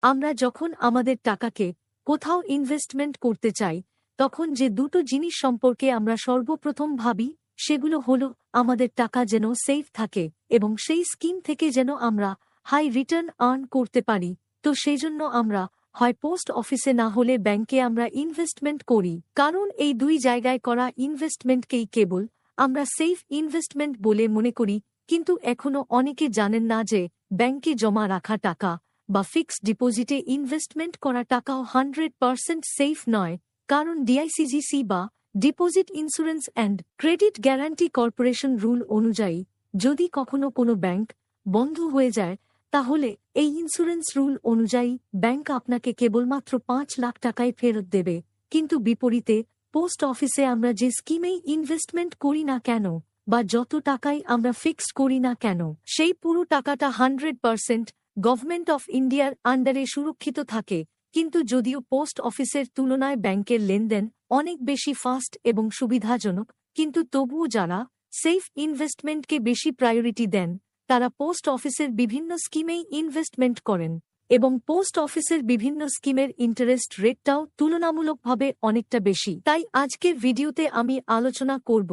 আমরা যখন আমাদের টাকাকে কোথাও ইনভেস্টমেন্ট করতে চাই তখন যে দুটো জিনিস সম্পর্কে আমরা সর্বপ্রথম ভাবি সেগুলো হলো আমাদের টাকা যেন সেফ থাকে এবং সেই স্কিম থেকে যেন আমরা হাই রিটার্ন আর্ন করতে পারি। তো সেই জন্য আমরা হয় পোস্ট অফিসে না হলে ব্যাংকে আমরা ইনভেস্টমেন্ট করি, কারণ এই দুই জায়গায় করা ইনভেস্টমেন্টকেই কেবল আমরা সেফ ইনভেস্টমেন্ট বলে মনে করি। কিন্তু এখনও অনেকে জানেন না যে ব্যাংকে জমা রাখা টাকা বা ফিক্সড ডিপোজিটে ইনভেস্টমেন্ট করা টাকাও 100% সেফ নয়, কারণ ডিআইসিজিসি বা deposit insurance and credit guarantee corporation rule অনুযায়ী যদি কখনো কোনো ব্যাংক বন্ধ হয়ে যায় তাহলে এই ইন্স্যুরেন্স রুল অনুযায়ী ব্যাংক আপনাকে কেবলমাত্র 5 লাখ টাকায় ফেরত দেবে। কিন্তু বিপরীতে পোস্ট অফিসে আমরা যে স্কিমেই ইনভেস্টমেন্ট করি না কেন বা যত টাকাই আমরা ফিক্সড করি না কেন সেই পুরো টাকাটা 100% গভর্নমেন্ট অফ ইন্ডিয়ার আন্ডারে সুরক্ষিত থাকে। কিন্তু যদিও পোস্ট অফিসের তুলনায় ব্যাংকের লেনদেন অনেক বেশি ফাস্ট এবং সুবিধাজনক, কিন্তু তবুও যারা সেফ ইনভেস্টমেন্টকে বেশি প্রায়োরিটি দেন তারা পোস্ট অফিসের বিভিন্ন স্কিমেই ইনভেস্টমেন্ট করেন এবং পোস্ট অফিসের বিভিন্ন স্কিমের ইন্টারেস্ট রেটটাও তুলনামূলকভাবে অনেকটা বেশি। তাই আজকের ভিডিওতে আমি আলোচনা করব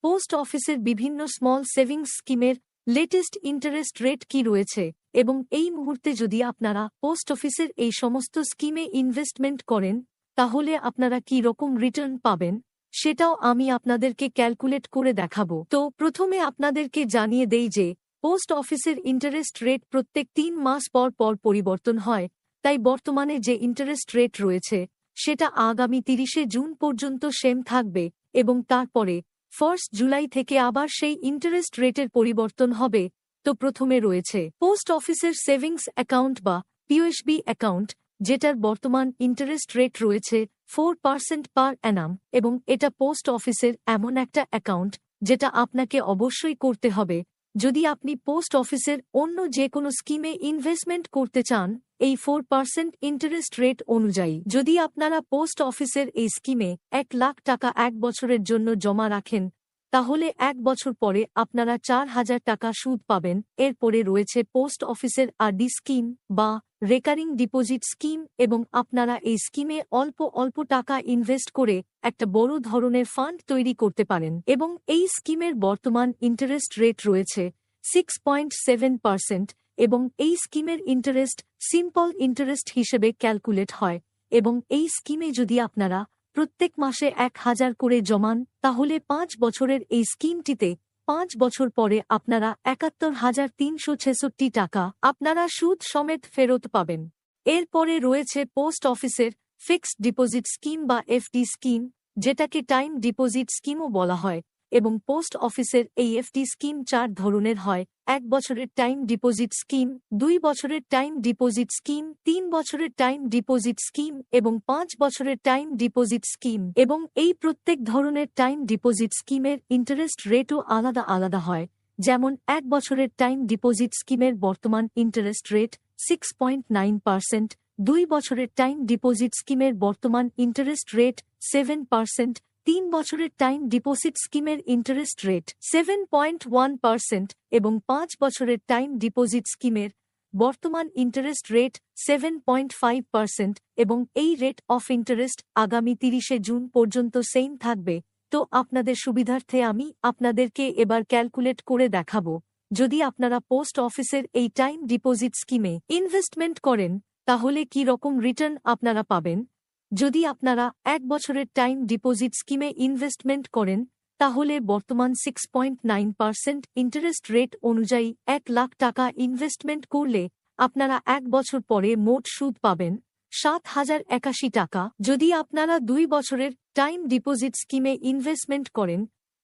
পোস্ট অফিসের বিভিন্ন স্মল সেভিংস স্কিমের লেটেস্ট ইন্টারেস্ট রেট কি রয়েছে এবং এই মুহূর্তে যদি আপনারা পোস্ট অফিসের এই সমস্ত স্কিমে ইনভেস্টমেন্ট করেন তাহলে আপনারা কি রকম রিটার্ন পাবেন সেটাও আমি আপনাদেরকে ক্যালকুলেট করে দেখাবো। তো প্রথমে আপনাদেরকে জানিয়ে দেই যে পোস্ট অফিসের ইন্টারেস্ট রেট প্রত্যেক 3 মাস পর পর পরিবর্তন হয়, তাই বর্তমানে যে ইন্টারেস্ট রেট রয়েছে সেটা আগামী 30শে জুন পর্যন্ত সেম থাকবে এবং তারপরে 1 জুলাই থেকে আবার সেই ইন্টারেস্ট রেটের পরিবর্তন হবে। তো প্রথমে রয়েছে পোস্ট অফিসের সেভিংস অ্যাকাউন্ট বা পিওএসবি অ্যাকাউন্ট, যেটার বর্তমান ইন্টারেস্ট রেট রয়েছে 4% পার অ্যানাম এবং এটা পোস্ট অফিসের এমন একটা অ্যাকাউন্ট যেটা আপনাকে অবশ্যই করতে হবে যদি আপনি পোস্ট অফিসের অন্য যে কোনো স্কিমে ইনভেস্টমেন্ট করতে চান। এই 4% ইন্টারেস্ট রেট অনুযায়ী যদি আপনারা পোস্ট অফিসের এই স্কিমে 1 লাখ টাকা 1 বছরের জন্য জমা রাখেন তাহলে 1 বছর পরে আপনারা 4,000 টাকা সুদ পাবেন। এরপরে রয়েছে পোস্ট অফিসের আরডি স্কিম বা রেকারিং ডিপোজিট স্কিম এবং আপনারা এই স্কিমে অল্প অল্প টাকা ইনভেস্ট করে একটা বড় ধরনের ফান্ড তৈরি করতে পারেন এবং এই স্কিমের বর্তমান ইন্টারেস্ট রেট রয়েছে 6.7% এবং এই স্কিমের ইন্টারেস্ট সিম্পল ইন্টারেস্ট হিসেবে ক্যালকুলেট হয় এবং এই স্কিমে যদি আপনারা প্রত্যেক মাসে 1,000 করে জমান তাহলে 5 বছরের এই স্কিমটিতে 5 বছর পরে আপনারা 71,366 টাকা আপনারা সুদ সমেত ফেরত পাবেন। এরপরে রয়েছে পোস্ট অফিসের ফিক্সড ডিপোজিট স্কিম বা এফডি স্কিম, যেটাকে টাইম ডিপোজিট স্কিমও বলা হয় এবং পোস্ট অফিসের এই এফডি স্কিম 4 ধরনের হয়: 1 বছরের টাইম ডিপোজিট স্কিম, 2 বছরের টাইম ডিপোজিট স্কিম, 3 বছরের টাইম ডিপোজিট স্কিম এবং 5 বছরের টাইম ডিপোজিট স্কিম এবং এই প্রত্যেক ধরনের টাইম ডিপোজিট স্কিমের ইন্টারেস্ট রেটও আলাদা আলাদা হয়। যেমন 1 বছরের টাইম ডিপোজিট স্কিমের বর্তমান ইন্টারেস্ট রেট 6.9%, 2 বছরের টাইম ডিপোজিট স্কিমের বর্তমান ইন্টারেস্ট রেট 7%, 3 বছরের টাইম ডিপোজিট স্কিমের ইন্টারেস্ট রেট 7.1% এবং 5 বছরের টাইম ডিপোজিট স্কিমের বর্তমান ইন্টারেস্ট রেট 7.5% এবং এই রেট অফ ইন্টারেস্ট আগামী 30শে জুন পর্যন্ত সেম থাকবে। তো আপনাদের সুবিধার্থে আমি আপনাদেরকে এবার ক্যালকুলেট করে দেখাবো যদি আপনারা পোস্ট অফিসের এই টাইম ডিপোজিট স্কিমে ইনভেস্টমেন্ট করেন তাহলে কি রকম রিটার্ন আপনারা পাবেন। যদি আপনারা 1 বছরের টাইম ডিপোজিট স্কিমে ইনভেস্টমেন্ট করেন তাহলে বর্তমান 6.9% ইন্টারেস্ট রেট অনুযায়ী 1 লাখ টাকা ইনভেস্টমেন্ট করলে আপনারা 1 বছর পরে মোট সুদ পাবেন 7,081 টাকা। যদি আপনারা 2 বছরের টাইম ডিপোজিট স্কিমে ইনভেস্টমেন্ট করেন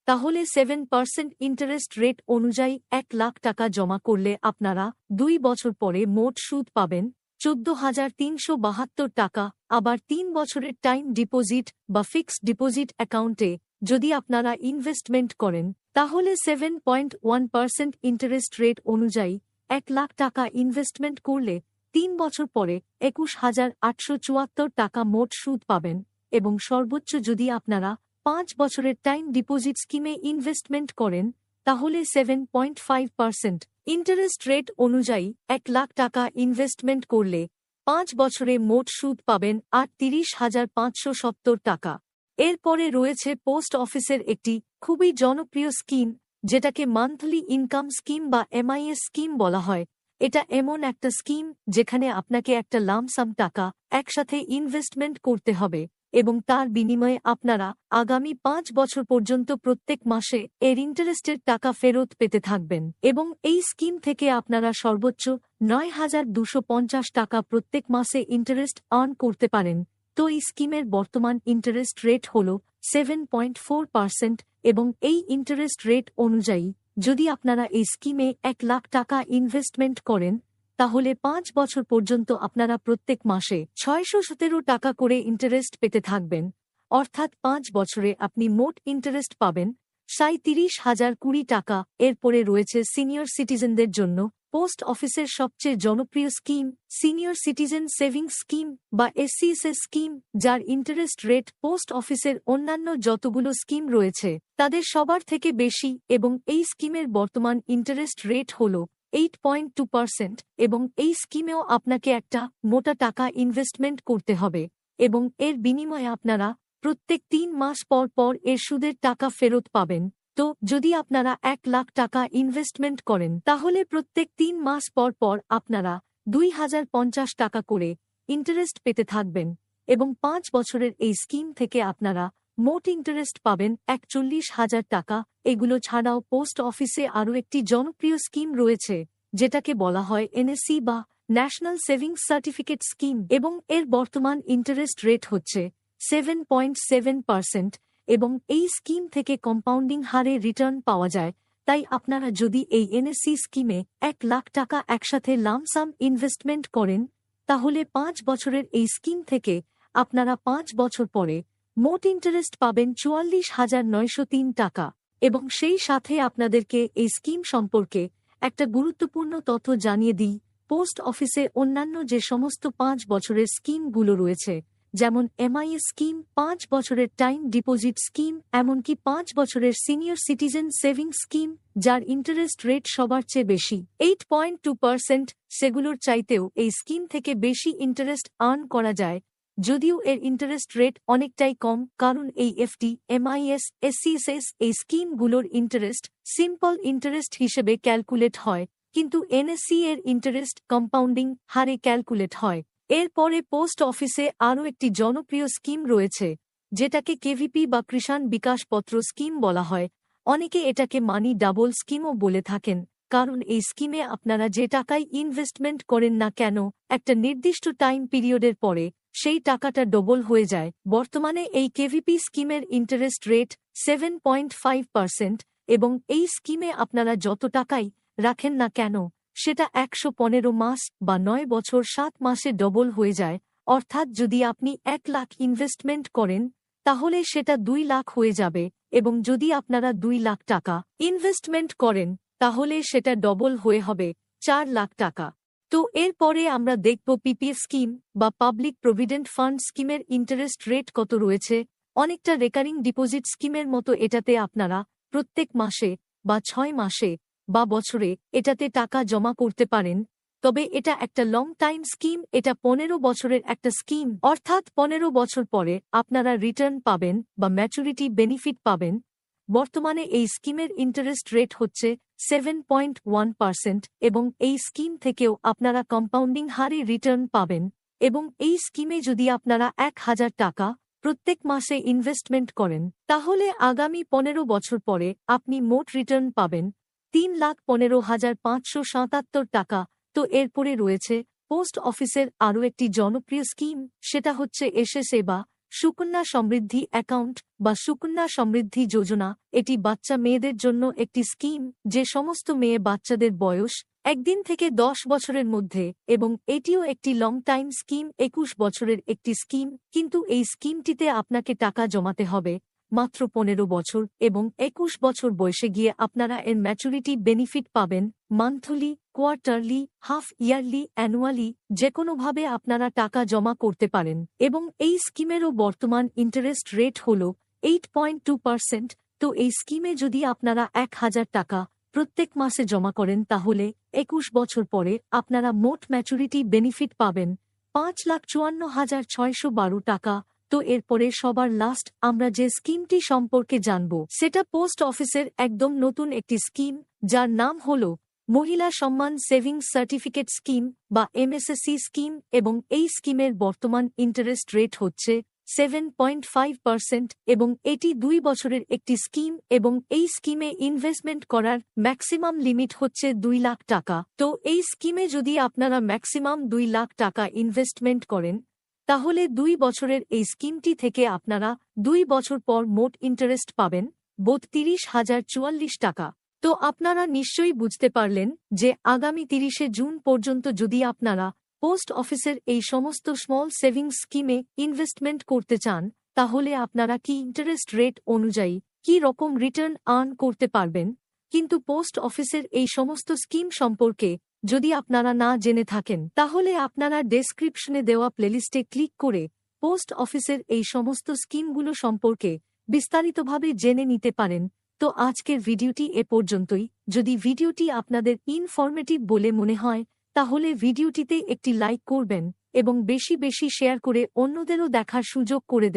তাহলে 7% ইন্টারেস্ট রেট অনুযায়ী 1 লাখ টাকা জমা করলে আপনারা 2 বছর পরে মোট সুদ পাবেন 14,372 টাকা। আবার 3 বছরের টাইম ডিপোজিট বা ফিক্সড ডিপোজিট অ্যাকাউন্টে যদি আপনারা ইনভেস্টমেন্ট করেন তাহলে 7.1% ইন্টারেস্ট রেট অনুযায়ী 1 লাখ টাকা ইনভেস্টমেন্ট করলে 3 বছর পরে 21,874 টাকা মোট সুদ পাবেন এবং সর্বোচ্চ যদি আপনারা 5 বছরের টাইম ডিপোজিট স্কিমে ইনভেস্টমেন্ট করেন তাহলে 7.5% ইন্টারেস্ট রেট অনুযায়ী 1 লাখ টাকা ইনভেস্টমেন্ট করলে 5 বছরে মোট সুদ পাবেন 38,570 টাকা। এরপরে রয়েছে পোস্ট অফিসের একটি খুবই জনপ্রিয় স্কিম, যেটাকে মান্থলি ইনকাম স্কিম বা এমআইএস স্কিম বলা হয়। এটা এমন একটা স্কিম যেখানে আপনাকে একটা লামসাম টাকা একসাথে ইনভেস্টমেন্ট করতে হবে এবং তার বিনিময়ে আপনারা আগামী 5 বছর পর্যন্ত প্রত্যেক মাসে এর ইন্টারেস্টের টাকা ফেরত পেতে থাকবেন এবং এই স্কিম থেকে আপনারা সর্বোচ্চ 9,250 টাকা প্রত্যেক মাসে ইন্টারেস্ট আর্ন করতে পারেন। তো এই স্কিমের বর্তমান ইন্টারেস্ট রেট হল 7.4% এবং এই ইন্টারেস্ট রেট অনুযায়ী যদি আপনারা এই স্কিমে 1 লাখ টাকা ইনভেস্টমেন্ট করেন তাহলে 5 বছর পর্যন্ত আপনারা প্রত্যেক মাসে 617 টাকা করে ইন্টারেস্ট পেতে থাকবেন, অর্থাৎ 5 বছরে আপনি মোট ইন্টারেস্ট পাবেন 37,020 টাকা। এরপরে রয়েছে সিনিয়র সিটিজেনদের জন্য পোস্ট অফিসের সবচেয়ে জনপ্রিয় scheme senior citizen savings scheme বা এসসিএসএস স্কিম, যার ইন্টারেস্ট রেট পোস্ট অফিসের অন্যান্য যতগুলো স্কিম রয়েছে তাদের সবার থেকে বেশি এবং এই স্কিমের বর্তমান ইন্টারেস্ট রেট হল 8.2% এবং এই স্কিমেও আপনাকে একটা মোটা টাকা ইনভেস্টমেন্ট করতে হবে এবং এর বিনিময়ে আপনারা প্রত্যেক 3 মাস পর পর এর সুদের টাকা ফেরত পাবেন। তো যদি আপনারা 1 লাখ টাকা ইনভেস্টমেন্ট করেন তাহলে প্রত্যেক 3 মাস পর পর আপনারা 2,050 টাকা করে ইন্টারেস্ট পেতে থাকবেন এবং 5 বছরের এই স্কিম থেকে আপনারা মোট ইন্টারেস্ট পাবেন 41,000 টাকা। এগুলো ছাড়াও পোস্ট অফিসে আরও একটি জনপ্রিয় স্কিম রয়েছে যেটাকে বলা হয় এনএসসি বা ন্যাশনাল সেভিংস সার্টিফিকেট স্কিম এবং এর বর্তমান ইন্টারেস্ট রেট হচ্ছে 7.7% এবং এই স্কিম থেকে কম্পাউন্ডিং হারে রিটার্ন পাওয়া যায়। তাই আপনারা যদি এই এনএসসি স্কিমে 1 লাখ টাকা একসাথে লামসাম ইনভেস্টমেন্ট করেন তাহলে 5 বছরের এই স্কিম থেকে আপনারা 5 বছর পরে মোট ইন্টারেস্ট পাবেন 44,903 টাকা এবং সেই সাথে আপনাদেরকে এই স্কিম সম্পর্কে একটা গুরুত্বপূর্ণ তথ্য জানিয়ে দিই। পোস্ট অফিসে অন্যান্য যে সমস্ত 5 বছরের স্কিমগুলো রয়েছে যেমন এমআইএস স্কিম, 5 বছরের টাইম ডিপোজিট স্কিম, এমনকি 5 বছরের সিনিয়র সিটিজেন সেভিংস স্কিম যার ইন্টারেস্ট রেট সবার চেয়ে বেশি 8.2%, সেগুলোর চাইতেও এই স্কিম থেকে বেশি ইন্টারেস্ট আর্ন করা যায়, যদিও এর ইন্টারেস্ট রেট অনেকটাই কম কারণ এই এফডি, এমআইএস, এসসিএসএস এই স্কিমগুলোর ইন্টারেস্ট সিম্পল ইন্টারেস্ট হিসেবে ক্যালকুলেট হয়, কিন্তু এনএসসি এর ইন্টারেস্ট কম্পাউন্ডিং হারে ক্যালকুলেট হয়। এরপরে পোস্ট অফিসে আরও একটি জনপ্রিয় স্কিম রয়েছে যেটাকে কেভিপি বা কৃষাণ বিকাশ পত্র স্কিম বলা হয়। অনেকে এটাকে মানি ডাবল স্কিমও বলে থাকেন কারণ এই স্কিমে আপনারা যে টাকায় ইনভেস্টমেন্ট করেন না কেন একটা নির্দিষ্ট টাইম পিরিয়ডের পরে সেই টাকাটা ডবল হয়ে যায়। বর্তমানে এই কেভিপি স্কিমের ইন্টারেস্ট রেট 7.5% এবং এই স্কিমে আপনারা যত টাকাই রাখেন না কেন সেটা 115 মাস বা 9 বছর 7 মাসে ডবল হয়ে যায়, অর্থাৎ যদি আপনি 1 লাখ ইনভেস্টমেন্ট করেন তাহলে সেটা 2 লাখ হয়ে যাবে এবং যদি আপনারা 2 লাখ টাকা ইনভেস্টমেন্ট করেন তাহলে সেটা ডবল হয়ে হবে 4 লাখ টাকা। তো এরপরে আমরা দেখব পিপিএফ স্কিম বা পাবলিক প্রভিডেন্ট ফান্ড স্কিমের ইন্টারেস্ট রেট কত রয়েছে। অনেকটা রেকারিং ডিপোজিট স্কিমের মতো এটাতে আপনারা প্রত্যেক মাসে বা 6 মাসে বা বছরে এটাতে টাকা জমা করতে পারেন, তবে এটা একটা লং টাইম স্কিম। এটা 15 বছরের একটা স্কিম, অর্থাৎ 15 বছর পরে আপনারা রিটার্ন পাবেন বা ম্যাচুরিটি বেনিফিট পাবেন। বর্তমানে এই স্কিমের ইন্টারেস্ট রেট হচ্ছে 7.1% এবং এই স্কিম থেকেও আপনারা কম্পাউন্ডিং হারে রিটার্ন পাবেন এবং এই স্কিমে যদি আপনারা 1,000 টাকা প্রত্যেক মাসে ইনভেস্টমেন্ট করেন তাহলে আগামী 15 বছর পরে আপনি মোট রিটার্ন পাবেন 3,15,577 টাকা। তো এরপরে রয়েছে পোস্ট অফিসের আরও একটি জনপ্রিয় স্কিম, সেটা হচ্ছে এসএসএ বা সুকন্যা সমৃদ্ধি অ্যাকাউন্ট বা সুকন্যা সমৃদ্ধি যোজনা। এটি বাচ্চা মেয়েদের জন্য একটি স্কিম যে সমস্ত মেয়ে বাচ্চাদের বয়স 1 দিন থেকে 10 বছরের মধ্যে এবং এটিও একটি লং টাইম স্কিম, 21 বছরের একটি স্কিম, কিন্তু এই স্কিমটিতে আপনাকে টাকা জমাতে হবে মাত্র 15 বছর এবং 21 বছর বয়সে গিয়ে আপনারা এর ম্যাচুরিটি বেনিফিট পাবেন monthly, quarterly, half yearly, annually, যেকোনোভাবে আপনারা টাকা জমা করতে পারেন এবং এই স্কিমেরও বর্তমান ইন্টারেস্ট রেট হল 8.2%। তো এই স্কিমে যদি আপনারা 1,000 টাকা প্রত্যেক মাসে জমা করেন তাহলে 21 বছর পরে আপনারা মোট ম্যাচুরিটি বেনিফিট পাবেন 5,54,612 টাকা। তো এরপরে সবার লাস্ট আমরা যে স্কিমটি সম্পর্কে জানব সেটা পোস্ট অফিসের একদম নতুন একটি স্কিম, যার নাম হল মহিলা সম্মান সেভিংস সার্টিফিকেট স্কিম বা এমএসএসসি স্কিম, এবং এই স্কিমের বর্তমান ইন্টারেস্ট রেট হচ্ছে 7.5% এবং এটি 2 বছরের একটি স্কিম এবং এই স্কিমে ইনভেস্টমেন্ট করার ম্যাক্সিমাম লিমিট হচ্ছে 2 লাখ টাকা। তো এই স্কিমে যদি আপনারা ম্যাক্সিমাম 2 লাখ টাকা ইনভেস্টমেন্ট করেন, তাহলে 2 বছরের এই স্কিমটি থেকে আপনারা 2 বছর পর মোট ইন্টারেস্ট পাবেন 32,044 টাকা। তো আপনারা নিশ্চয়ই বুঝতে পারলেন যে আগামী 30শে জুন পর্যন্ত যদি আপনারা পোস্ট অফিসের এই সমস্ত স্মল সেভিংস স্কিমে ইনভেস্টমেন্ট করতে চান, তাহলে আপনারা কি ইন্টারেস্ট রেট অনুযায়ী কি রকম রিটার্ন আর্ন করতে পারবেন। কিন্তু পোস্ট অফিসের এই সমস্ত স্কিম সম্পর্কে যদি আপনারা না জেনে থাকেন, তাহলে আপনারা ডেসক্রিপশনে দেওয়া প্লেলিস্টে ক্লিক করে পোস্ট অফিসের এই সমস্ত স্কিমগুলো সম্পর্কে বিস্তারিতভাবে জেনে নিতে পারেন। তো আজকের ভিডিওটি এ পর্যন্তই। যদি ভিডিওটি আপনাদের ইনফরমেটিভ বলে মনে হয়, তাহলে ভিডিওটিতে একটি লাইক করবেন এবং বেশি বেশি শেয়ার করে অন্যদেরও দেখার সুযোগ করে দেবেন।